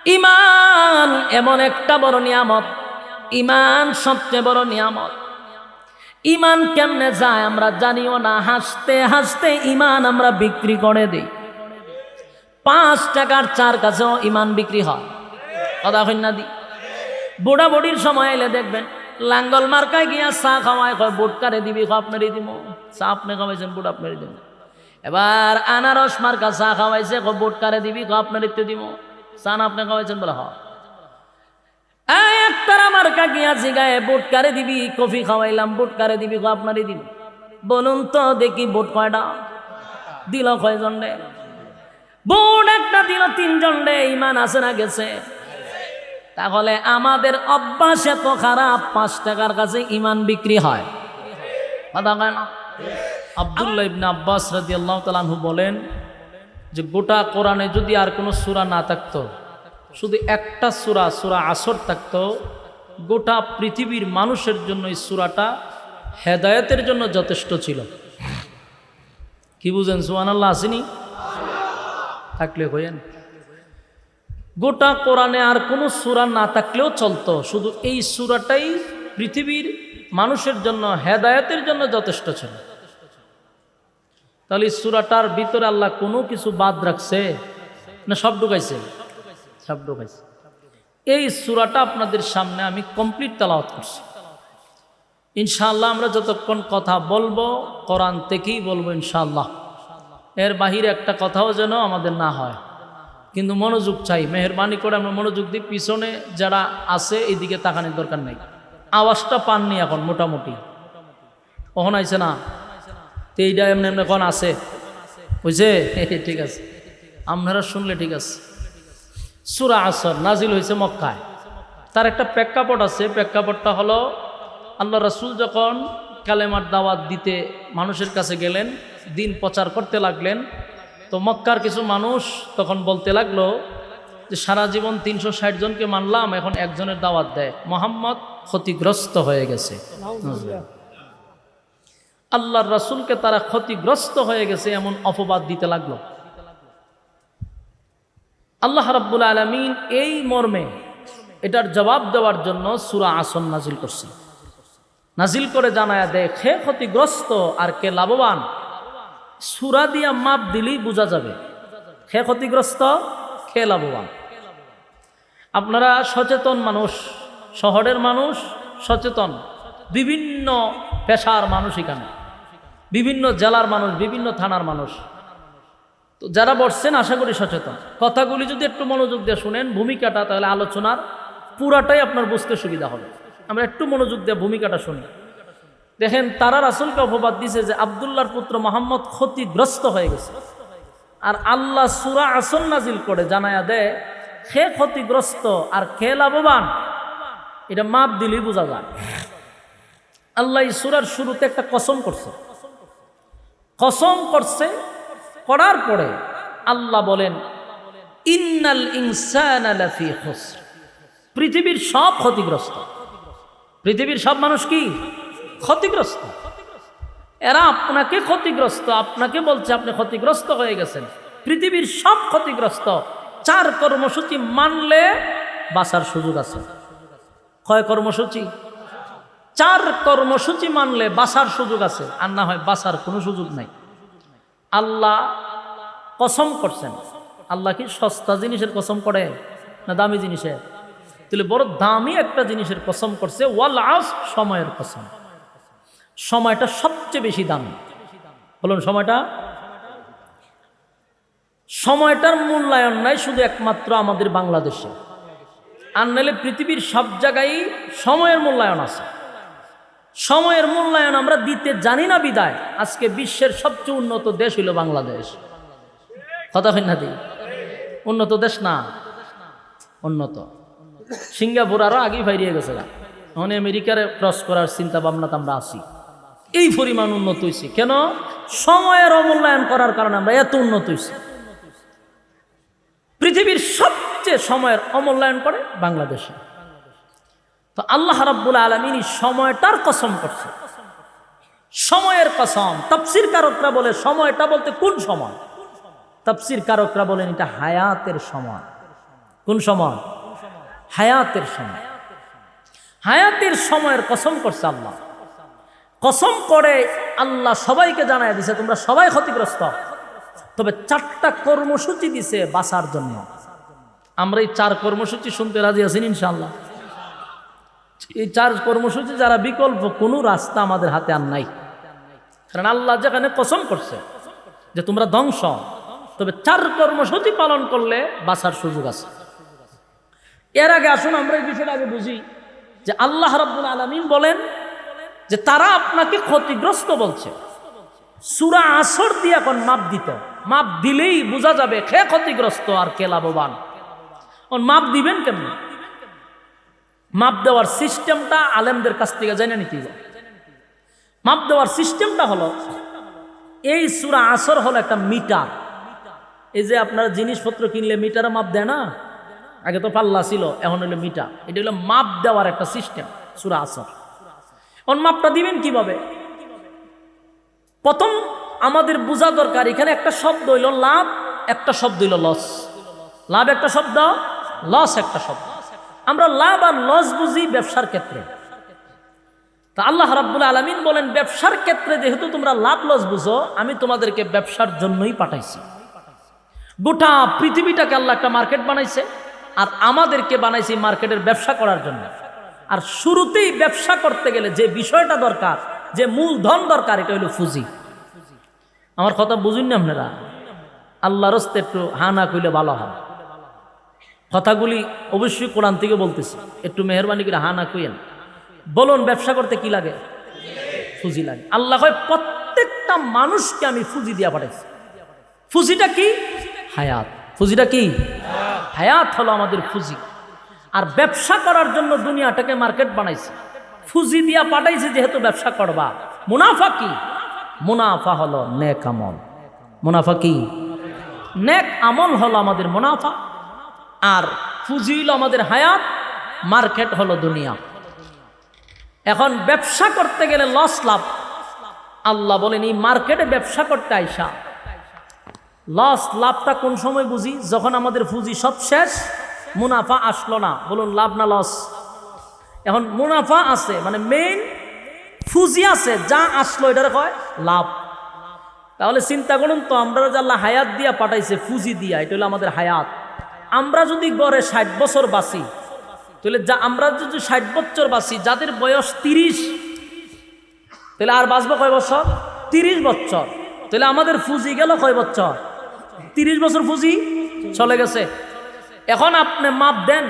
ঈমান এমন একটা বড় নিয়ামত, ঈমান সবচেয়ে বড় নিয়ামত। ঈমান কেমনে যায় আমরা জানিও না, হাসতে হাসতে ঈমান আমরা বিক্রি করে দিই। 5 টাকার চার কাছেও ঈমান বিক্রি হয়, কথা হই না দি। বুড়া বুড়ির সময় এলে দেখবেন লাঙ্গল মার্কায় গিয়া চা খাওয়ায়, কয় বুট কারে দিবি, আপনারই দিব। চা আপনি খাওয়াইছেন, বুট আপনারই দিব। এবার আনারস মার্কা চা খাওয়াইছে, বুট কারে দিবি, আপনারই তো দিব। চা না আপনি খাওয়াইছেন বলে হয়। একতারা মার্কা গিয়া জিগায় বুট কারে দিবি, কফি খাওয়াইলাম, বুট কারে দিবি, আপনারই দিব। বলুন তো দেখি বুট কয়টা দিল, কয়জন রে? বুট একটা দিল 3 জন রে। ঈমান আছে না গেছে? তাহলে আমাদের অভ্যাস এত খারাপ, 5 টাকার কাছে ঈমান বিক্রি হয়। আব্দুল্লাহ ইবনে আব্বাস রাদিয়াল্লাহু তাআলা আনহু বলেন যে গোটা কোরআনে যদি আর কোনো সূরা না থাকতো, শুধু একটা সূরা, সূরা আসর থাকতো, গোটা পৃথিবীর মানুষের জন্য এই সূরাটা হেদায়েতের জন্য যথেষ্ট ছিল। কি বুঝেন? সুবহানাল্লাহ আসেনি? থাকলে কইেন। গোটা কোরআনে আর কোনো সূরা না থাকলেও চলতো, শুধু এই সূরাটাই পৃথিবীর মানুষের জন্য হেদায়েতের জন্য যথেষ্ট ছিল। তাহলে এই সূরাটার ভিতরে আল্লাহ কোনো কিছু বাদ রাখছে না? সব ঢুকাইছে, সব ঢুকাইছে। এই সূরাটা আপনাদের সামনে আমি কমপ্লিট তেলাওয়াত করছি। ইনশাআল্লাহ আমরা যতক্ষণ কথা বলবো কোরআন থেকেই বলবো ইনশাআল্লাহ। এর বাহিরে একটা কথাও যেন আমাদের না হয়, কিন্তু মনোযোগ চাই। মেহরবানি করে আমরা মনোযোগ দিই। পিছনে যারা আছে এইদিকে তাকানোর দরকার নেই। আওয়াজটা পাননি এখন মোটামুটি, কখন আইছে না? তো এইটা এমনি এমনি এখন আছে, বুঝছে? ঠিক আছে, আপনারা শুনলে ঠিক আছে। সূরা আসর নাজিল হয়েছে মক্কায়। তার একটা প্রেক্ষাপট আছে। প্রেক্ষাপটটা হলো আল্লাহ রাসূল যখন কালেমার দাওয়াত দিতে মানুষের কাছে গেলেন, দিন প্রচার করতে লাগলেন, তো মক্কার কিছু মানুষ তখন বলতে লাগলো যে সারা জীবন 360 জনকে মানলাম, এখন একজনের দাওয়াত দেয়, মুহাম্মদ ক্ষতিগ্রস্ত হয়ে গেছে। আল্লাহর রাসূলকে তারা ক্ষতিগ্রস্ত হয়ে গেছে এমন অপবাদ দিতে লাগলো। আল্লাহ রাব্বুল আলামিন এই মর্মে এটার জবাব দেওয়ার জন্য সূরা আসর নাজিল করছে। নাজিল করে জানায়া দেয় কে ক্ষতিগ্রস্ত আর কে লাভবান। সূরা দিয়া মাপ দিলেই বোঝা যাবে কে ক্ষতিগ্রস্ত, কে লাভবান। আপনারা সচেতন মানুষ, শহরের মানুষ সচেতন, বিভিন্ন পেশার মানুষ, এখানে বিভিন্ন জেলার মানুষ, বিভিন্ন থানার মানুষ। তো যারা বসছেন আশা করি সচেতন। কথাগুলি যদি একটু মনোযোগ দিয়ে শুনেন ভূমিকাটা, তাহলে আলোচনার পুরাটাই আপনার বুঝতে সুবিধা হবে। আমরা একটু মনোযোগ দিয়ে ভূমিকাটা শুনি। দেখেন, তারা রাসূলকে অপবাদ দিছে যে আব্দুল্লাহর পুত্র মুহাম্মদ ক্ষতিগ্রস্ত হয়ে গেছে। আর আল্লাহ সূরা আসর নাজিল করে জানায়া দেয় কে ক্ষতিগ্রস্ত আর কে লাভবান। এটা মাপ দিলেই বোঝা যায়। আল্লাহ এই সূরার শুরুতে একটা কসম করছে। কসম করছে, করার পরে আল্লাহ বলেন ইন্নাল ইনসানা লাফি খুসর। পৃথিবীর সব ক্ষতিগ্রস্ত। পৃথিবীর সব মানুষ কি ক্ষতিগ্রস্ত? এরা আপনাকে ক্ষতিগ্রস্ত, আপনাকে বলছে আপনি ক্ষতিগ্রস্ত হয়ে গেছেন। পৃথিবীর সব ক্ষতিগ্রস্ত। 4 কর্মসূচি মানলে বাঁচার সুযোগ আছে। কয় কর্মসূচি? 4 কর্মসূচি মানলে বাঁচার সুযোগ আছে, আর না হয় বাঁচার কোনো সুযোগ নাই। আল্লাহ কসম করছেন। আল্লাহ কি সস্তা জিনিসের কসম করে না দামি জিনিসের? তাহলে বড় দামি একটা জিনিসের কসম করছে। ওয়াল আসর, সময়ের কসম। সময়টা সবচেয়ে বেশি দামি। বলুন সময়টা। সময়টার মূল্যায়ন নাই শুধু একমাত্র আমাদের বাংলাদেশে, আর নাহলে পৃথিবীর সব জায়গায় সময়ের মূল্যায়ন আছে। সময়ের মূল্যায়ন আমরা দিতে জানি না বিদায় আজকে বিশ্বের সবচেয়ে উন্নত দেশ হইল বাংলাদেশ। কথা হয় না? উন্নত দেশ না, উন্নত। সিঙ্গাপুর আরো আগেই ফাইরিয়ে গেছে, এখন আমেরিকার ক্রস করার চিন্তা ভাবনা আমরা আছি। এই পরিমাণ উন্নত হয়েছি কেন? সময়ের অমূল্যায়ন করার কারণে আমরা এত উন্নত হয়েছি। পৃথিবীর সবচেয়ে সময়ের অমূল্যায়ন করে বাংলাদেশে। তো আল্লাহ রাব্বুল আলামিন সময়টার কসম করছে। সময়ের কসম। তাফসীর কারকরা বলে সময়টা বলতে কোন সময়? তাফসীর কারকরা বলেন এটা হায়াতের সময়। কোন সময়? হায়াতের সময়। হায়াতের সময়ের কসম করছে আল্লাহ। কসম করে আল্লাহ সবাইকে জানায় দিছে তোমরা সবাই ক্ষতিগ্রস্ত, তবে 4টা কর্মসূচি দিছে বাঁচার জন্য। আমরা এই 4 কর্মসূচি শুনতে রাজি আছি ইনশাআল্লাহ। এই 4 কর্মসূচি যারা বিকল্প কোনো রাস্তা আমাদের হাতে আর নাই, কারণ আল্লাহ যেখানে কসম করছে যে তোমরা ধ্বংস, তবে 4 কর্মসূচি পালন করলে বাঁচার সুযোগ আছে। এর আগে আসুন আমরা এই বিষয়টা আগে বুঝি যে আল্লাহ রাব্বুল আলামিন বলেন যে তারা আপনাকে ক্ষতিগ্রস্ত বলছে। সূরা আসর দিয়ে এখন মাপ দিত, মাপ দিলেই বোঝা যাবে কে ক্ষতিগ্রস্ত আর কে লাভবান। মাপ দিবেন কেমন? মাপ দেওয়ার সিস্টেমটা আলেমদের কাছ থেকে জানেন কি? মাপ দেওয়ার সিস্টেমটা হলো, এই সূরা আসর হলো একটা মিটার। এই যে আপনারা জিনিসপত্র কিনলে মিটারে মাপ দেয় না, আগে তো পাল্লা ছিল, এখন হলো মিটার। এটা হলো মাপ দেওয়ার একটা সিস্টেম সূরা আসর। এখন মাপটা দিবেন কিভাবে? প্রথম আমাদের বোঝা দরকার, এখানে একটা শব্দ হইল লাভ, একটা শব্দ হইল লস। লাভ একটা শব্দ, লস একটা শব্দ। আমরা লাভ আর লস বুঝি ব্যবসার ক্ষেত্রে। তা আল্লাহ রাব্বুল আলামিন বলেন ব্যবসার ক্ষেত্রে যেহেতু তোমরা লাভ লস বুঝো, আমি তোমাদেরকে ব্যবসার জন্যই পাঠাইছি। গোটা পৃথিবীটাকে আল্লাহ একটা মার্কেট বানাইছে, আর আমাদেরকে বানাইছি মার্কেটের ব্যবসা করার জন্য। আর শুরুতেই ব্যবসা করতে গেলে যে বিষয়টা দরকার, যে মূলধন দরকার, এটা হলো পুঁজি। আমার কথা বুঝুন না আপনারা? আল্লাহর রাস্তায় একটু হানা কইলে ভালো হয়। কথাগুলি অবশ্যই কোরআন থেকে বলতেছি, একটু মেহরবানি করে হানা কইেন। বলুন ব্যবসা করতে কি লাগে? পুঁজি লাগে। আল্লাহ কয় প্রত্যেকটা মানুষকে আমি পুঁজি দিয়া পাঠাইছি। পুঁজিটা কি? হায়াত। পুঁজিটা কি? হায়াত হলো আমাদের পুঁজি। আর ব্যবসা করার জন্য দুনিয়াটাকে মার্কেট বানাইছে, পুঁজি দিয়া পাঠাইছে যেহেতু ব্যবসা করবা। মুনাফা কি? মুনাফা হলো নেক আমল। মুনাফা কি? নেক আমল হলো আমাদের মুনাফা, আর পুঁজি হলো আমাদের হায়াত, মার্কেট হলো দুনিয়া। এখন ব্যবসা করতে গেলে লস লাভ। আল্লাহ বলেন এই মার্কেটে ব্যবসা করতে আইসা লস লাভটা কোন সময় বুঝি? যখন আমাদের পুঁজি সব শেষ, মুনাফা আসলো না। বলুন লাভ না লস? এখন মুনাফা আছে মানে মেইন পুঁজি আছে, যা আসলো এটার কয় লাভ। তাহলে চিন্তা করুন তো, আমরা যে আল্লাহ হায়াত দিয়া পাঠাইছে পুঁজি দিয়া, এটা হলো আমাদের হায়াত। আমরা যদি গড়ে 60 বছর বাঁচি, তাহলে আমরা যদি 60 বছর বাঁচি, যাদের বয়স 30, তাহলে আর বাঁচবো কয় বছর? 30 বছর। তাহলে আমাদের পুঁজি গেল কয় বছর? 30 বছর পুঁজি চলে গেছে। এখন আপনি মাপ দেন,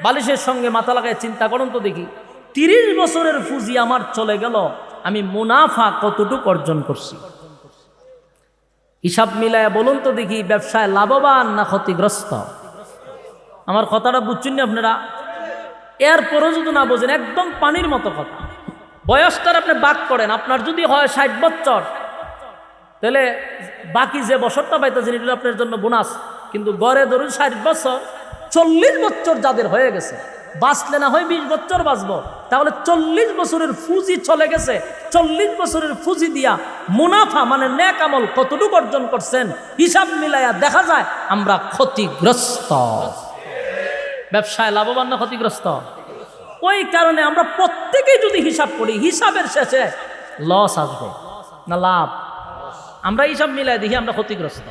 বালিশের সঙ্গে মাথা লাগায় চিন্তা করুন তো দেখি, 30 বছরের পুঁজি আমার চলে গেল, আমি মুনাফা কতটুকু অর্জন করছি? হিসাব মিলায় বলুন তো দেখি, ব্যবসায় লাভবান না ক্ষতিগ্রস্ত? আমার কথাটা বুঝছেন না আপনারা? এরপরও যদি না বোঝেন, একদম পানির মতো কথা। বয়সটার আপনি বাক করেন, আপনার যদি হয় 60 বছর, তাহলে বাকি যে বছরটা পাইতেছেন এটা আপনার জন্য বোনাস। কিন্তু গড়ে ধরুন 60 বছর, 40 বছর যাদের হয়ে গেছে, বাঁচলে না হয় 20 বছর বাঁচবো, তাহলে 40 বছরের পুঁজি চলে গেছে। 40 বছরের পুঁজি দিয়া মুনাফা মানে নেক আমল কতটুকু অর্জন করছেন? হিসাব মিলাইয়া দেখা যায় আমরা ক্ষতিগ্রস্ত। ব্যবসায় লাভবান না ক্ষতিগ্রস্ত? ওই কারণে আমরা প্রত্যেকেই যদি হিসাব করি, হিসাবের শেষে লস আসবে না লাভ? আমরা হিসাব মিলাই দেখি আমরা ক্ষতিগ্রস্ত।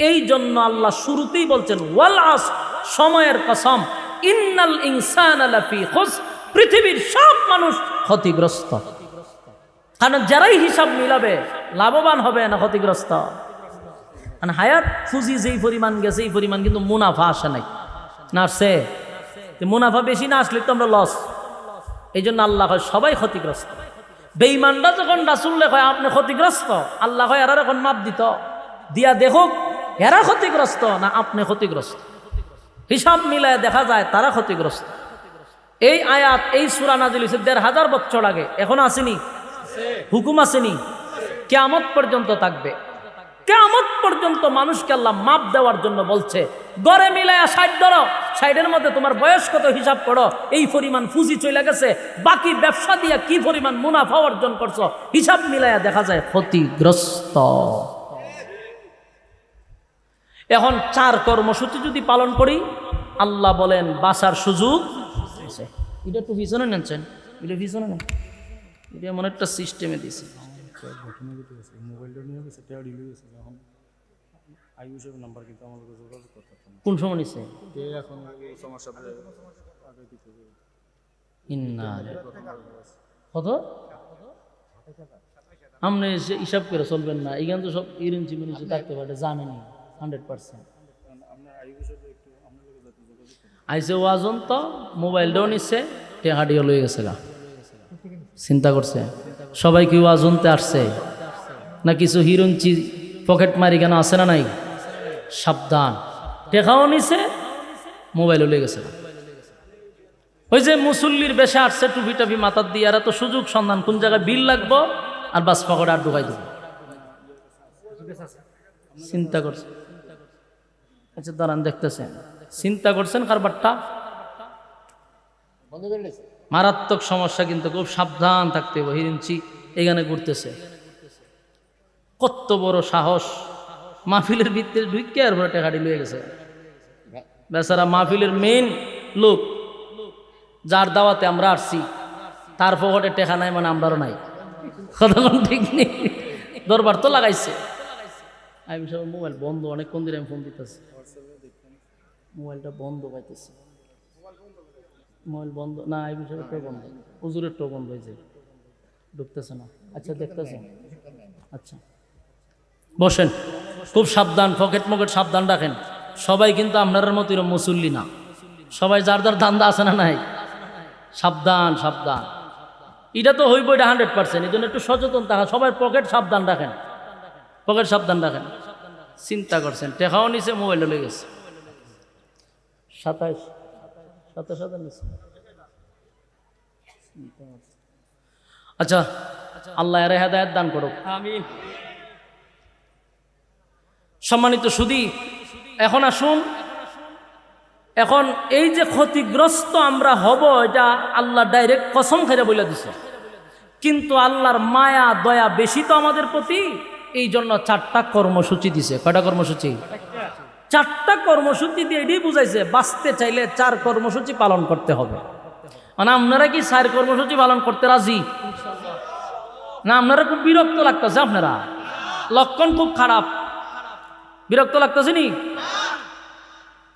এই জন্য আল্লাহ শুরুতেই বলছেন ওয়াল আসর, সময়ের কসম, ইন্নাল ইনসানা লাফি খুসর, পৃথিবীর সব মানুষ ক্ষতিগ্রস্ত। কারণ যারাই হিসাব মিলাবে লাভবান হবে না ক্ষতিগ্রস্ত? কারণ হায়াত পুঁজি যেই পরিমাণ গেছে এই পরিমাণ কিন্তু মুনাফা আসে নাই, না আসছে? মুনাফা বেশি না আসলে তো আমরা লস। এই জন্য আল্লাহ হয় সবাই ক্ষতিগ্রস্ত। বেঈমানরা যখন রাসূলকে কয় আপনি ক্ষতিগ্রস্ত, আল্লাহ হয় এরা এখন মাপ দিত, দিয়া দেখুক এরা ক্ষতিগ্রস্ত না আপনি ক্ষতিগ্রস্ত। হিসাব মিলায় দেখা যায় তারা ক্ষতিগ্রস্ত। এই আয়াত, এই সূরা নাজিল হয়েছে 1500 বছর আগে, এখন আসেনি? হুকুম আসেনি? কিয়ামত পর্যন্ত থাকবে। কিয়ামত পর্যন্ত মানুষকে আল্লাহ মাপ দেওয়ার জন্য বলছে। গড়ে মিলায়া 60 ধরো, 60-এর মধ্যে তোমার বয়স কত হিসাব করো, এই পরিমাণ পুঁজি চলে গেছে, বাকি ব্যবসা দিয়ে কি পরিমাণ মুনাফা অর্জন করছো, হিসাব মিলায়া দেখা যায় ক্ষতিগ্রস্ত। এখন 4 কর্মসূচি যদি পালন করি আল্লাহ বলেন বাঁচার সুযোগ আছে। এটা একটু পিছনে নেনছেন, এটা পিছনে নেন, এটা এমন একটা সিস্টেমে দিছে। কোন সময় নিছে? কত আপনি হিসাব করে চলবেন না, এখানে তো সব ইরেঞ্চি মিরেঞ্চি থাকতে পারে, জানেনি 100%। আইসে ওয়াজন তো মোবাইলটাও নিচ্ছে, টেহাডিও লয়ে গেছে গা। চিন্তা করছে সবাই কি ওয়াজনতে আসছে না কিছু হিরঞ্চি পকেট মারি কেন আছে না নাই? সাবধান, টেকাও নিছে, মোবাইলও লয়ে গেছে। ওই যে মুসল্লির বেশে আসছে টুপি টাপি মাথার দিয়ে, এরা তো সুযোগ সন্ধান কোন জায়গায় বিল লাগবো আর বাস পকেটে আর ঢুকাই দেবো। চিন্তা করছে, আচ্ছা দাঁড়ান দেখতেছেন, চিন্তা করছেন কারবারটা মারাত্মক সমস্যা, কিন্তু খুব সাবধান থাকতে হবে। হিরিঞ্চি এখানে ঘুরতেছে, কত বড় সাহস, মাহফিলের ভিতরে ঢুকে আর পরে টেকাটি লয়ে গেছে বেচারা। মাহফিলের মেইন লোক, যার দাওয়াতে আমরা আসছি, তার পকেটে টেকা নাই মানে আমরাও নাই, কথা ঠিক নেই। দরবার তো লাগাইছে। আমি সব মোবাইল বন্ধ, অনেকক্ষণ ধরে আমি ফোন দিতেছি, মোবাইলটা বন্ধ পাইতেছি, মোবাইল বন্ধ না, এই বিষয়ে টো বন্ধ, হুজুরের টো বন্ধ হয়েছে, ঢুকতেছে না। আচ্ছা দেখতেছেন, আচ্ছা বসেন, খুব সাবধান, পকেট মকেট সাবধান রাখেন। সবাই কিন্তু আপনার মতো এরকম মুসল্লি না, সবাই যার যার ধান্দা আছে না নাই, সাবধান সাবধান। এটা তো হইব, এটা 100%। এই জন্য একটু সচেতন থাকা, সবাই পকেট সাবধান রাখেন, পকেট সাবধান রাখেন। চিন্তা করছেন টেকাও নিছে, মোবাইলও লেগে গেছে। 27 নিছে। আচ্ছা আল্লাহ এর হেদায়েত দান করুক, আমিন। সম্মানিত সুধী, এখন আসুন, এখন এই যে ক্ষতিগ্রস্ত আমরা হব, এটা আল্লাহ ডাইরেক্ট কসম খেয়ে বলে দিছে। কিন্তু আল্লাহর মায়া দয়া বেশি তো আমাদের প্রতি, এই জন্য 4টা কর্মসূচি দিছে। কয়টা কর্মসূচি? 4টা কর্মসূচি দিয়ে এটাই বুঝাইছে, বাঁচতে চাইলে 4 কর্মসূচি পালন করতে হবে। মানে আপনারা কি 4 কর্মসূচি পালন করতে রাজি না? আপনারা খুব বিরক্ত লাগতেছে, আপনারা লক্ষণ খুব খারাপ, বিরক্ত লাগতেছে নি?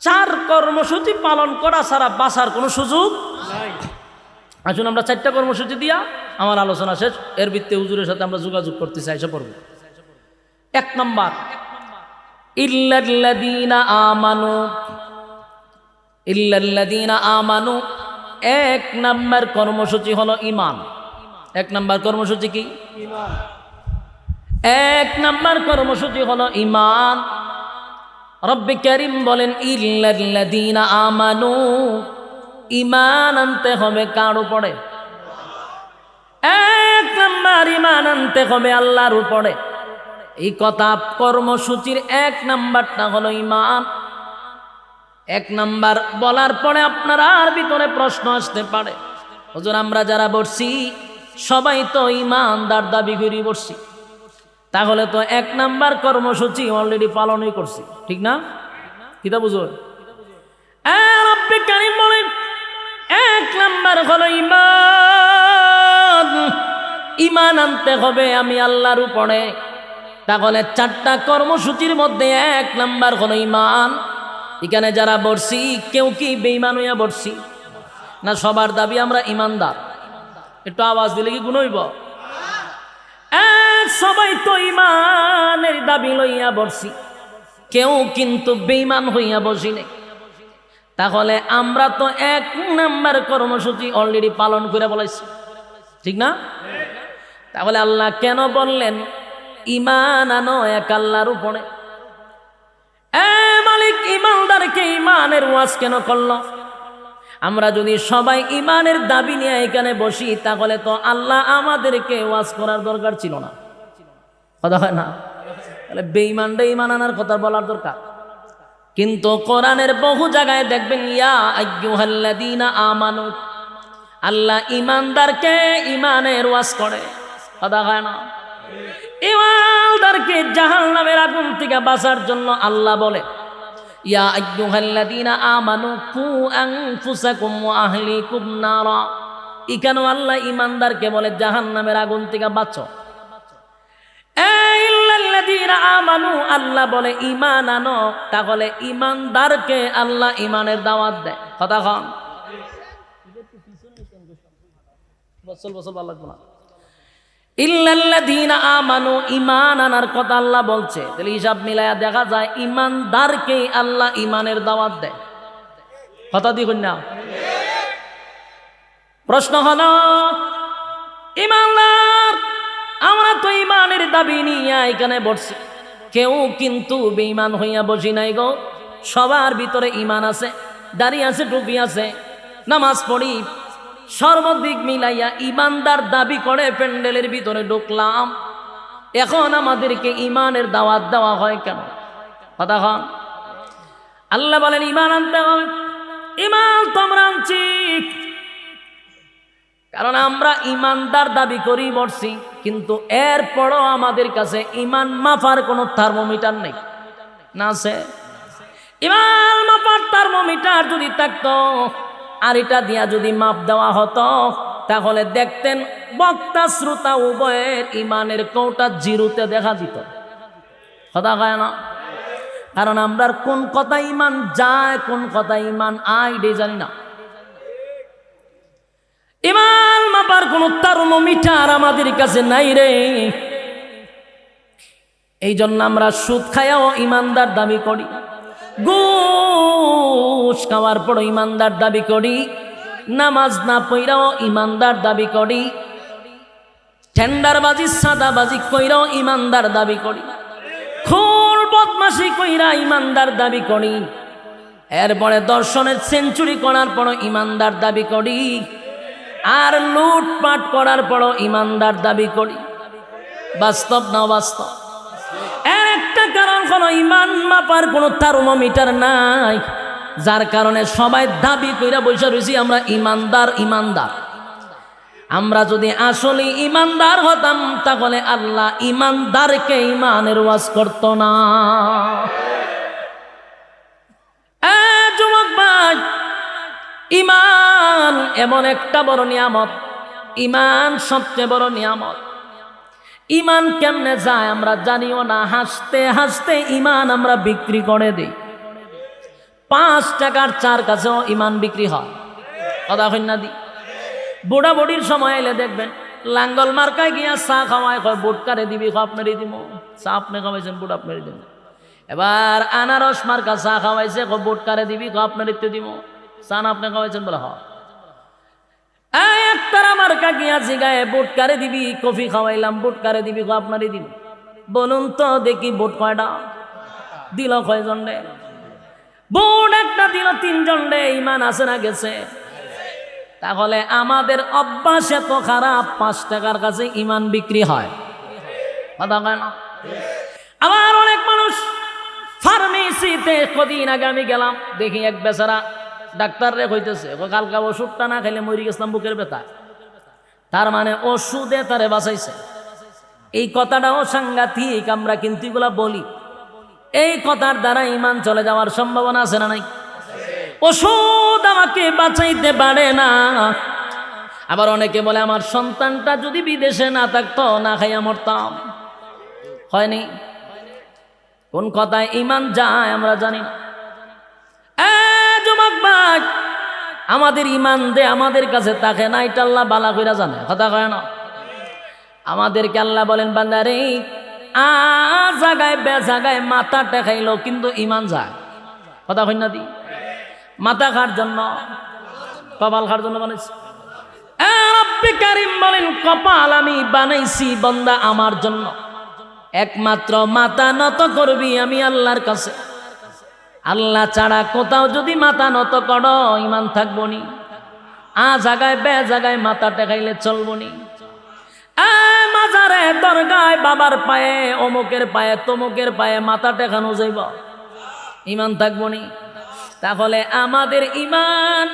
4 কর্মসূচি পালন করা ছাড়া বাঁচার কোনো সুযোগ নাই। আসুন আমরা 4টা কর্মসূচি দিয়া আমার আলোচনা শেষ। এর ভিত্তিতে হুজুরের সাথে আমরা যোগাযোগ করতে চাই, এসে পড়ব। 1 নাম্বার, ইল্লাল্লাযীনা আমানু, ইল্লাল্লাযীনা আমানু। 1 নাম্বার কর্মসূচি হলো ঈমান। 1 নাম্বার কর্মসূচি কি? ঈমান। 1 নাম্বার কর্মসূচি হলো ঈমান। রব্বে কারীম বলেন ইল্লাল্লাযীনা আমানু, ঈমান আনতে হবে কার উপরে? 1 নাম্বার ঈমান আনতে হবে আল্লাহর উপরে। এই কথা কর্মসূচির 1 নাম্বারটা হলো ঈমান। 1 নাম্বার বলার পরে আপনারা আর ভিতরে প্রশ্ন আসতে পারে, হুজুর আমরা যারা বসছি সবাই তো ঈমানদার দাবি করি বসছি, তাহলে তো 1 নাম্বার কর্মসূচি অলরেডি পালনই করছি, ঠিক না? কিতা বুঝুন? রব্বে কারীম বলেন 1 নাম্বার হলো ঈমান। ঈমান আনতে হবে আমি আল্লাহর উপরে। তাহলে 4টা কর্মসূচির মধ্যে 1 নাম্বার হলো ঈমান। এখানে যারা বসছি কেউ কি বেঈমান হইয়া বসছি না? সবার দাবি আমরা ঈমানদার। একটু আওয়াজ দিলে কি গুণ হইব? সবাই তো ঈমানের দাবি লইয়া বসছি, কেউ কিন্তু বেঈমান হইয়া বসি নাই। তাহলে আমরা তো 1 নাম্বার কর্মসূচি অলরেডি পালন করে বলাইছি, ঠিক না? তাহলে আল্লাহ কেন বললেন ঈমান আনো এক আল্লাহর উপরে? মালিক ঈমানদারকে ঈমানের ওয়াজ কেন করলো? আমরা যদি সবাই ঈমানের দাবি নিয়ে এখানে বসি, তাহলে তো আল্লাহ আমাদেরকে ওয়াজ করার দরকার ছিল না, কথা হয় না? তাহলে বেঈমানরা ঈমান আনার কথা বলার দরকার। কিন্তু কোরআনের বহু জায়গায় দেখবেন ইয়া আইয়ুহাল্লাযীনা আমানু, আল্লাহ ঈমানদারকে ঈমানের ওয়াজ করে, কথা হয় না? ঈমানদারকে জাহান্নামের আগুন থেকে বাঁচার জন্য আল্লাহ বলে ইয়া আইয়ুহাল্লাযীনা আমানু কু আনফুসাকুম ওয়া আহলিকুম নারা। এখানেও আল্লাহ ঈমানদারকে বলে জাহান্নামের আগুন থেকে বাঁচো। ইল্লাল্লাযীনা আমানু, আল্লাহ বলে ঈমান আনো, তাহলে ঈমানদারকে আল্লাহ ঈমানের দাওয়াত দেয়। কথা কন বছর ভালো লাগবে না। ইল্লাল্লাযীনা আমানু, ঈমান আনার কথা আল্লাহ বলছে, তাহলে হিসাব মিলায়া দেখা যায় ঈমানদারকে আল্লাহ ঈমানের দাওয়াত দেয়। কথা দেখুন না। প্রশ্ন হলো, ঈমানদার আমরা তো ঈমানের দাবি নিয়ে এখানে বসছি, কেউ কিন্তু বেঈমান হইয়া বসি নাই গো। সবার ভিতরে ঈমান আছে, দাড়ি আছে, টুপি আছে, নামাজ পড়ি, সর্বদিক মিলাইয়া ঈমানদার দাবি করে প্যান্ডেলের ভিতরে ঢুকলাম। এখন আমাদেরকে ঈমানের দাওয়াত দেওয়া হয় কেন? কথা হন। আল্লাহ বলেন ঈমান আনতে হবে। ঈমান তোমরা আনছি কারণ আমরা ঈমানদার দাবি করি বসছি, কিন্তু এরপরও আমাদের কাছে ঈমান মাপার কোনো থার্মোমিটার নেই। না আছে? ঈমান মাপার থার্মোমিটার যদি থাকতো, আর এটা দিয়া যদি মাপ দেওয়া হতো, তাহলে দেখতেন বক্তা শ্রোতা উভয়ের ঈমানের কৌটা জিরোতে দেখা দিত। কথা কয় না? কারণ আমরা কোন কথা ঈমান যায়, কোন কথা ঈমান আয় এটাই জানি না। ঈমান মাপার কোন থার্মোমিটার আমাদের কাছে নাই রে। এই জন্য আমরা সুদ খায়াও ঈমানদার দাবি করি, ঘুষ খাওয়ার পর ঈমানদার দাবি করি, নামাজ না পড়াও ঈমানদার দাবি করি, টেন্ডারবাজি সাদাবাজি কইরাও ঈমানদার দাবি করি, খুন বদমাশি কইরা ঈমানদার দাবি করি, এরপরে দর্শনের সেঞ্চুরি করার পর ঈমানদার দাবি করি, আর লুটপাট করার পর ঈমানদার দাবি করি। বাস্তব না বাস্তব? এর একটা কারণ হলো ঈমান মাপার কোনো থার্মোমিটার নাই, যার কারণে সবাই দাবি কইরা বসে রয়েছি আমরা ঈমানদার। আমরা যদি আসলে ঈমানদার হতাম, তাহলে আল্লাহ ঈমানদারকে ঈমানের ওয়াজ করতো না। যুবক ভাই, ঈমান এমন একটা বড় নিয়ামত, ঈমান সবচেয়ে বড় নিয়ামত। ঈমান কেমনে যায় আমরা জানিও না। হাসতে হাসতে ঈমান আমরা বিক্রি করে দিই। 5 টাকার চার কাছেও ঈমান বিক্রি হয়। কথা কইনা দি। বুড়া বুড়ির সময় এলে দেখবেন লাঙ্গল মার্কায় গিয়া চা খাওয়ায়, কয় বুট কারে দিবি, আপনারই দিব। চা আপনি খাওয়াইছেন, বুট আপনারই দিব। এবার আনারস মার্কা চা খাওয়াইছে, বুট কারে দিবি, আপনারই তো দিব। চা না আপনি খাওয়াইছেন বলে হয়। একটারা মার্কা গিয়া জিগায় বুট কারে দিবি, কফি খাওয়াইলাম, বুট কারে দিবি, আপনারই দিব। বলুন তো দেখি বুট কয়টা দিল, কয়জন রে? বুট একটা দিল 3 জন রে। ঈমান আছে না গেছে? তাহলে আমাদের অভ্যাস এত খারাপ, 5 টাকার কাছে ঈমান বিক্রি হয়। কথা কয় না? আবার অনেক মানুষ ফার্মেসিতে, কদিন আগে আমি গেলাম, দেখি এক বেচারা ডাক্তার রে কইতেছে, কালকা ওষুধটা না খাইলে মরি গেছিলাম বুকের ব্যথা। তার মানে ওষুধে তারে বাঁচাইছে। এই কথাটাও সাংঘাতিক। আমরা কিন্তু এগুলা বলি, এই কথার দ্বারা ঈমান চলে যাওয়ার সম্ভাবনা আছে না নাই? ওষুধ আমাকে বাঁচাইতে পারে না। আবার অনেকে বলে আমার সন্তানটা যদি বিদেশে না থাকতো, না খাইয়া মরতাম। হয়নি? কোন কথায় ঈমান যায় আমরা জানি না। যুবক ভাই, আমাদের ঈমান দে আমাদের কাছে থাকে না, এটা আল্লাহ বালা কইরা জানে। কথা কয় না? আমাদেরকে আল্লাহ বলেন, বান্দারে জাগায় বে জাগায় মাথা টেকাইলো, কিন্তু ঈমান যায়। কথা কই না দি? মাথা খার জন্য, কপাল খার জন্য বানাইছি। রব্বে কারীম বলেন, কপাল আমি বানাইছি বান্দা আমার জন্য। একমাত্র মাথা নত করবি আমি আল্লাহর কাছে। আল্লাহ ছাড়া কোথাও যদি মাথা নত করো, ঈমান থাকবো নি। জাগায় বে জাগায় মাথা টেকাইলে চলবো নি। মাজারে দরগায় বাবার পায়ে, অমুকের পায়ে, তমুকের পায়ে মাথা টেকানো যাইব, ঈমান থাকবো নি। তাহলে আমাদের ঈমান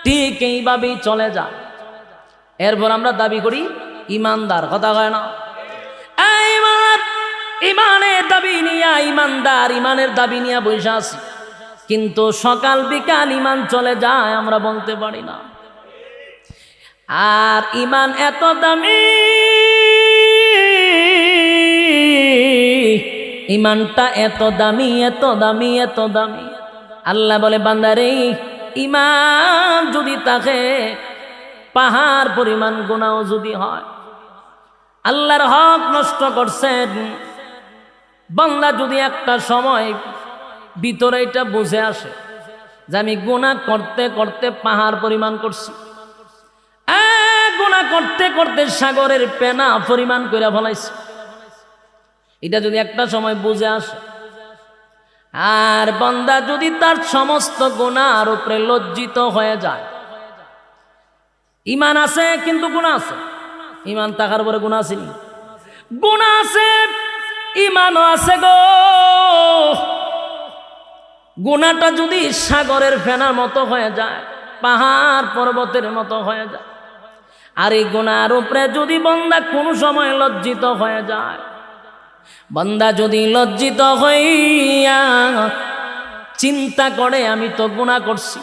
ঠিক এইভাবেই চলে যায়। এরপর আমরা দাবি করি ঈমানদার। কথা কয় না? ঈমানের দাবি নিয়া ঈমানদার, ঈমানের দাবি নিয়া বসে আছি। কিন্তু সকাল বিকাল ইমান চলে যায় আমরা বলতে পারি না। আর ইমান এত দামি, ইমানটা এত দামি, এত দামি, এত দামি। আল্লাহ বলে বান্দারে ইমান যদি থাকে, পাহাড় পরিমাণ গুনাহ যদি হয়, আল্লাহর হক নষ্ট করছেন, বান্দা যদি একটা সময় ভিতরে এটা বুঝে আসে যে আমি গুনাহ করতে করতে পাহাড় পরিমাণ করছি, গুনাহ করতে করতে সাগরের পেনা পরিমাণ করে ফলাইছি, এটা যদি একটা সময় বুঝে আসে, আর বান্দা যদি তার সমস্ত গুনাহর উপরে লজ্জিত হয়ে যায়, ইমান আছে কিন্তু গুনাহ আছে, ইমান থাকার পরে গুনাহ আছে, গুনাহ আছে ইমানও আছে গো। গুনাহটা যদি সাগরের ফেনার মতো হয়ে যায়, পাহাড় পর্বতের মতো হয়ে যায়, আর এই গুনাহর উপরে যদি বান্দা কোনো সময় লজ্জিত হয়ে যায়, বান্দা যদি লজ্জিত হইয়া চিন্তা করে আমি তো গুনাহ করছি,